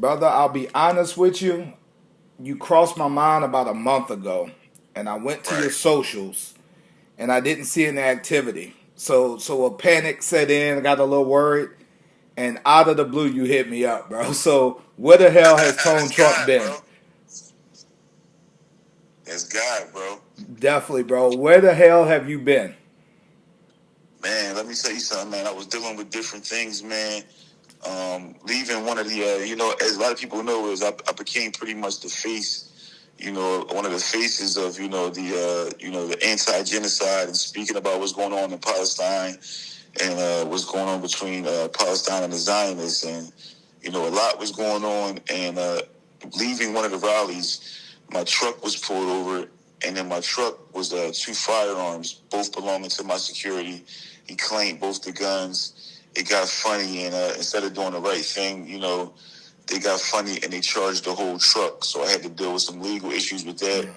Brother, I'll be honest with you. You crossed my mind about a month ago, and I went to your Right. socials, and I didn't see any activity. So a panic set in. I got a little worried, and out of the blue, you hit me up, bro. So where the hell has Tone That's Trump God, been? bro. That's God, bro. Definitely, bro. Where the hell have you been? Man, let me tell you something, man. I was dealing with different things, man. Leaving one of the, as a lot of people know, is I became pretty much the face, one of the faces of, the anti-genocide and speaking about what's going on in Palestine and what's going on between Palestine and the Zionists. And, a lot was going on. And leaving one of the rallies, my truck was pulled over. And in my truck was two firearms, both belonging to my security. He claimed both the guns. It got funny, and instead of doing the right thing, they got funny and they charged the whole truck. So I had to deal with some legal issues with that.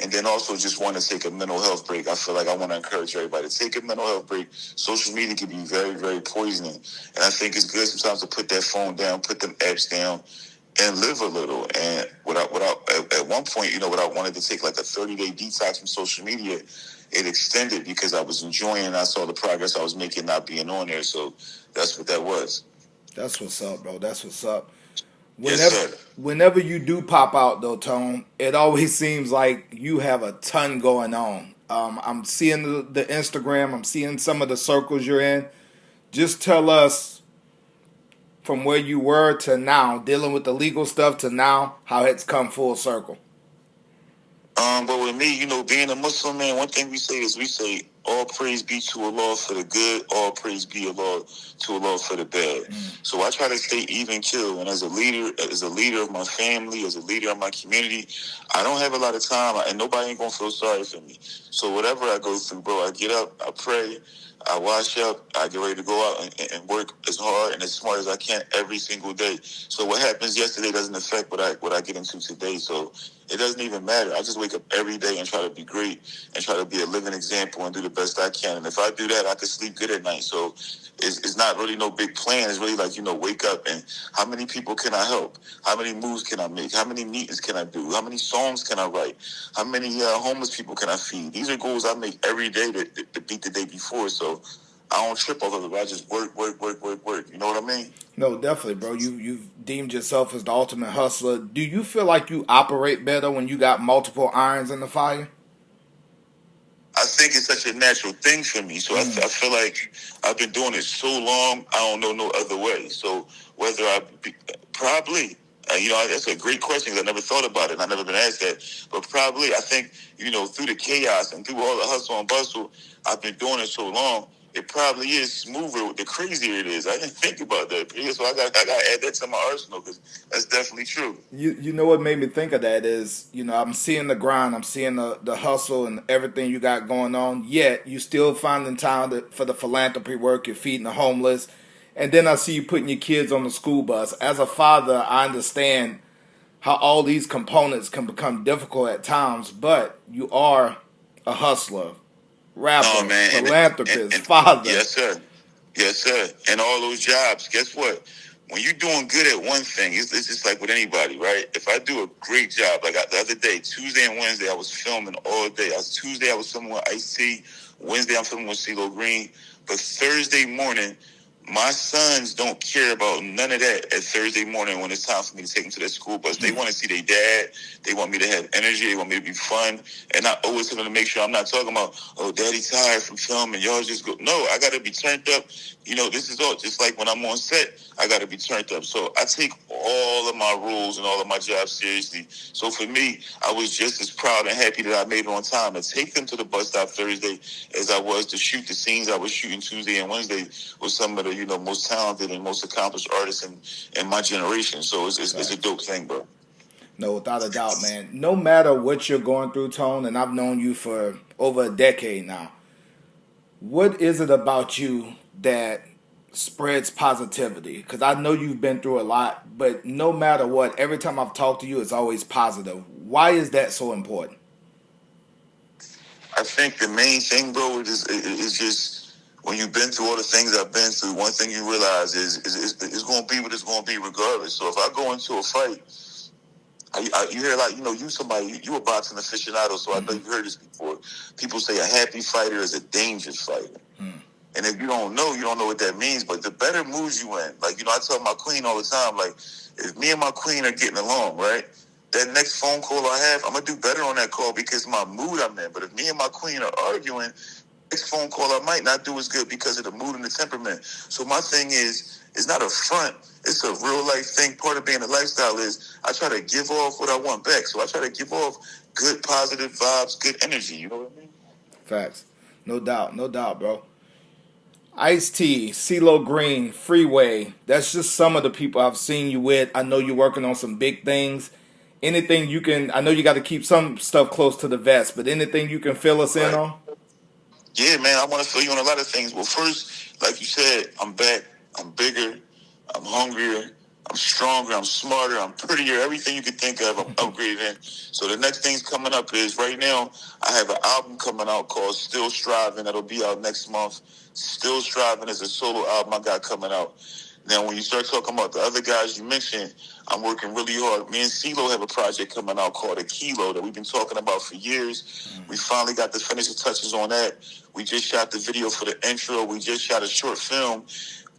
And then also just want to take a mental health break. I feel like I want to encourage everybody to take a mental health break. Social media can be very, very poisoning. And I think it's good sometimes to put that phone down, put them apps down, and live a little. And at one point, when I wanted to take like a 30-day detox from social media, it extended because I was enjoying and I saw the progress I was making not being on there. So that's what that was. That's what's up, bro. That's what's up. Yes, Whenever sir. whenever you do pop out though, Tone, it always seems like you have a ton going on. I'm seeing the Instagram. I'm seeing some of the circles you're in. Just tell us from where you were to now, dealing with the legal stuff to now, how it's come full circle. But with me, being a Muslim man, one thing we say is all praise be to Allah for the good, all praise be to Allah for the bad. So I try to stay even keel. And as a leader of my family, as a leader of my community, I don't have a lot of time, and nobody ain't gonna feel sorry for me. So whatever I go through, bro, I get up, I pray, I wash up, I get ready to go out and work as hard and as smart as I can every single day. So what happens yesterday doesn't affect what I get into today. So it doesn't even matter. I just wake up every day and try to be great and try to be a living example and do the best I can. And if I do that, I can sleep good at night. So it's not really no big plan. It's really like, wake up and how many people can I help? How many moves can I make? How many meetings can I do? How many songs can I write? How many homeless people can I feed? These are goals I make every day to beat the day before. So I don't trip over it. I just work, work, work, work, work. You know what I mean? No, definitely, bro. You've deemed yourself as the ultimate hustler. Do you feel like you operate better when you got multiple irons in the fire? I think it's such a natural thing for me. So I feel like I've been doing it so long, I don't know no other way. So whether probably, that's a great question because I never thought about it. And I never been asked that. But probably, I think, through the chaos and through all the hustle and bustle, I've been doing it so long. It probably is smoother the crazier it is. I didn't think about that. So I got to add that to my arsenal because that's definitely true. You know what made me think of that is, I'm seeing the grind, I'm seeing the hustle and everything you got going on, yet you still finding time for the philanthropy work, you're feeding the homeless, and then I see you putting your kids on the school bus. As a father, I understand how all these components can become difficult at times, but you are a hustler, Oh rapper, man, philanthropist, and father. yes sir, yes sir, and all those jobs. Guess what? When you're doing good at one thing, it's just like with anybody, right? If I do a great job, like the other day, Tuesday and Wednesday, I was filming all day. Tuesday I was filming with Ice-T. Wednesday I'm filming with CeeLo Green. But Thursday morning, my sons don't care about none of that at Thursday morning when it's time for me to take them to their school bus. They want to see their dad. They want me to have energy. They want me to be fun. And I always tell them to make sure I'm not talking about, oh, daddy tired from filming. Y'all just go. No, I got to be turned up. This is all just like when I'm on set, I got to be turned up. So I take all of my rules and all of my jobs seriously. So for me, I was just as proud and happy that I made it on time to take them to the bus stop Thursday as I was to shoot the scenes I was shooting Tuesday and Wednesday with some of the, most talented and most accomplished artists in my generation. So it's a dope thing, bro. No, without a doubt, man. No matter what you're going through, Tone, and I've known you for over a decade now, what is it about you that spreads positivity? Because I know you've been through a lot, but no matter what, every time I've talked to you, it's always positive. Why is that so important? I think the main thing, bro, is just when you've been through all the things I've been through, one thing you realize is it's going to be what it's going to be regardless. So if I go into a fight, you hear like, you a boxing aficionado, so I know you've heard this before. People say a happy fighter is a dangerous fighter. And if you don't know what that means. But the better moods you in, like, I tell my queen all the time, like, if me and my queen are getting along, right, that next phone call I have, I'm going to do better on that call because my mood I'm in. But if me and my queen are arguing, next phone call I might not do as good because of the mood and the temperament. So my thing is, it's not a front. It's a real life thing. Part of being a lifestyle is I try to give off what I want back. So I try to give off good, positive vibes, good energy. You know what I mean? Facts. No doubt, bro. Ice-T, CeeLo Green, Freeway. That's just some of the people I've seen you with. I know you're working on some big things. Anything you can, I know you got to keep some stuff close to the vest, but anything you can fill us in on? Yeah, man, I want to fill you on a lot of things. Well, first, like you said, I'm back. I'm bigger. I'm hungrier. I'm stronger. I'm smarter. I'm prettier. Everything you could think of, I'm upgraded in. So the next thing's coming up is right now, I have an album coming out called Still Striving. That'll be out next month. Still Striving is a solo album I got coming out. Now, when you start talking about the other guys you mentioned, I'm working really hard. Me and CeeLo have a project coming out called A Kilo that we've been talking about for years. We finally got the finishing touches on that. We just shot the video for the intro. We just shot a short film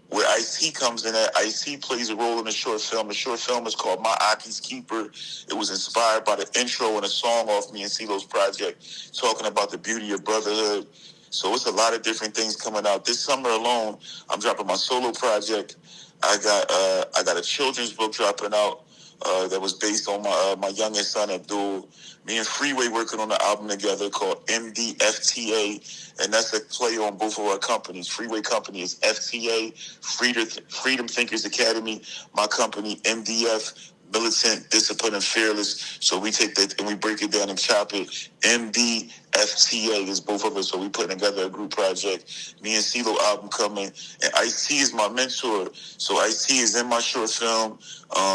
where Ice-T comes in at. Ice-T plays a role in the short film. The short film is called My Aki's Keeper. It was inspired by the intro and a song off me and CeeLo's project talking about the beauty of brotherhood. So it's a lot of different things coming out. This summer alone, I'm dropping my solo project. I got a children's book dropping out that was based on my youngest son, Abdul. Me and Freeway working on an album together called MDFTA, and that's a play on both of our companies. Freeway company is FTA, Freedom Thinkers Academy. My company, MDF, Militant, Disciplined, and Fearless. So we take that and we break it down and chop it. MDFTA is both of us. So we putting together a group project. Me and CeeLo album coming. And Ice-T is my mentor. So Ice-T is in my short film.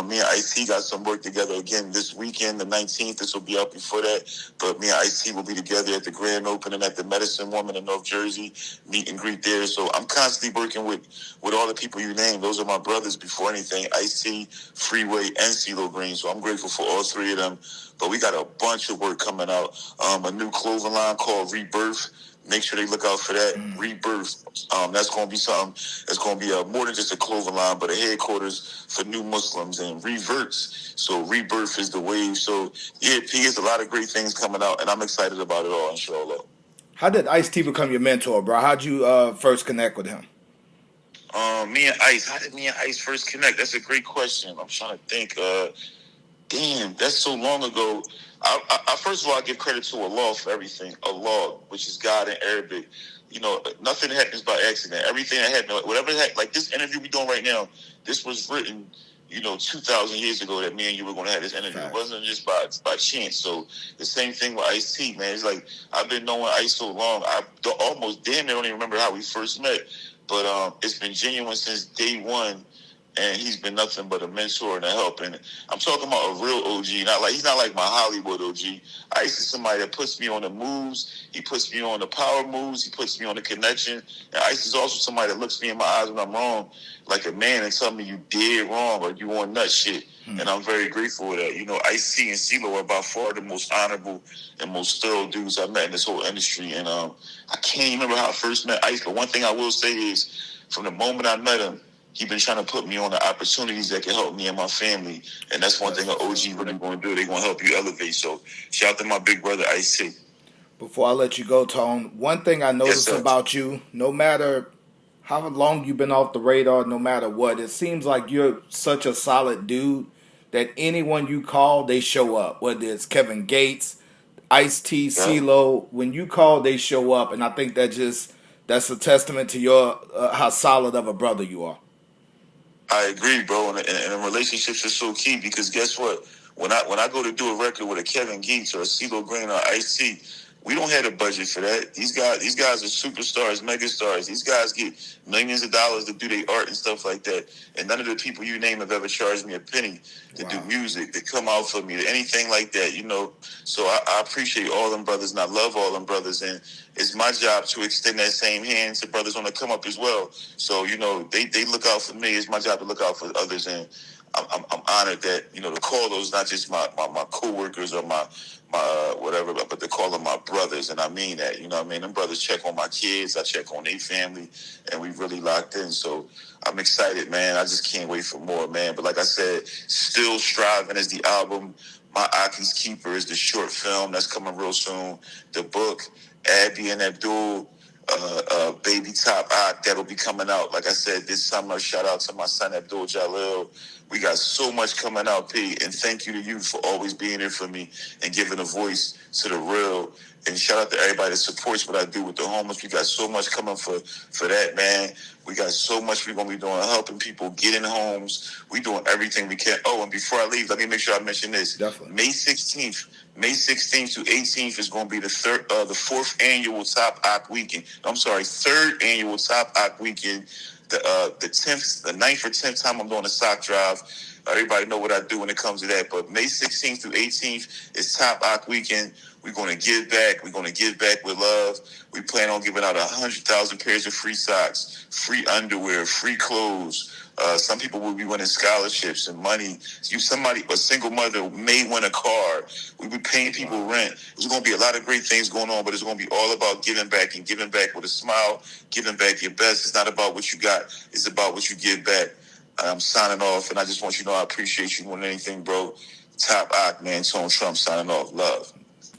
Me and Ice-T got some work together again this weekend, the 19th. This will be out before that. But me and Ice-T will be together at the grand opening at the Medicine Woman in North Jersey. Meet and greet there. So I'm constantly working with all the people you named. Those are my brothers before anything. Ice-T, Freeway, and CeeLo Green. So I'm grateful for all three of them. But we got a bunch of work coming out. A new clothing line called Rebirth. Make sure they look out for that. Rebirth. That's going to be something that's going to be more than just a clothing line, but a headquarters for new Muslims, and Reverts. So Rebirth is the wave. So yeah, P, is a lot of great things coming out, and I'm excited about it all, inshallah. How did Ice-T become your mentor, bro? How'd you first connect with him? Me and Ice. How did me and Ice first connect? That's a great question. I'm trying to think. Damn, that's so long ago. I first of all, I give credit to Allah for everything. Allah, which is God in Arabic. Nothing happens by accident. Everything that happened, whatever like this interview we're doing right now, this was written, 2,000 years ago that me and you were going to have this interview. It wasn't just by chance. So the same thing with Ice-T, man. It's like I've been knowing Ice so long. I almost damn near don't even remember how we first met. But it's been genuine since day one. And he's been nothing but a mentor and a help. And I'm talking about a real OG. He's not like my Hollywood OG. Ice is somebody that puts me on the moves. He puts me on the power moves. He puts me on the connection. And Ice is also somebody that looks me in my eyes when I'm wrong, like a man, and tell me you did wrong or you on nut shit. And I'm very grateful for that. Ice-T and CeeLo are by far the most honorable and most thorough dudes I've met in this whole industry. And I can't even remember how I first met Ice, but one thing I will say is from the moment I met him, he's been trying to put me on the opportunities that can help me and my family. And that's one thing an OG really going to do. They're going to help you elevate. So shout out to my big brother, Ice-T. Before I let you go, Tone, one thing I noticed about you, no matter how long you've been off the radar, no matter what, it seems like you're such a solid dude that anyone you call, they show up. Whether it's Kevin Gates, Ice-T, CeeLo, when you call, they show up. And I think that's a testament to your how solid of a brother you are. I agree, bro, and relationships are so key because guess what? When I go to do a record with a Kevin Gates or a CeeLo Green or Ice-T, We don't have a budget for that. These guys are superstars, megastars. These guys get millions of dollars to do their art and stuff like that. And none of the people you name have ever charged me a penny to do music, to come out for me, to anything like that, you know. So I appreciate all them brothers, and I love all them brothers. And it's my job to extend that same hand to brothers on the come up as well. So, you know, they look out for me. It's my job to look out for others. And I'm honored that, you know, to call those not just my co-workers or my whatever, but to call them my brothers. And I mean that, you know what I mean? Them brothers check on my kids. I check on their family, and we really locked in. So I'm excited, man. I just can't wait for more, man. But like I said, Still Striving is the album. My Aki's Keeper is the short film that's coming real soon. The book, Abby and Abdul, Baby Top Ak, that'll be coming out, like I said, this summer. Shout out to my son, Abdul Jalil. We got so much coming out, P. And thank you to you for always being there for me and giving a voice to the real. And shout out to everybody that supports what I do with the homeless. We got so much coming for that, man. We got so much we're going to be doing, helping people get in homes. We doing everything we can. Oh, and before I leave, let me make sure I mention this. Definitely. May 16th to 18th is going to be the fourth annual Top Ak Weekend. Third annual Top Ak Weekend. The 9th or 10th time I'm doing a sock drive. Everybody know what I do when it comes to that. But May 16th through 18th is Top Ak Weekend. We're going to give back. We're going to give back with love. We plan on giving out 100,000 pairs of free socks, free underwear, free clothes. Some people will be winning scholarships and money. A single mother may win a car. We'll be paying people rent. There's going to be a lot of great things going on, but it's going to be all about giving back, and giving back with a smile, giving back your best. It's not about what you got. It's about what you give back. I'm signing off, and I just want you to know I appreciate you more than anything, bro. Top Ak, man. Tone Trump signing off. Love.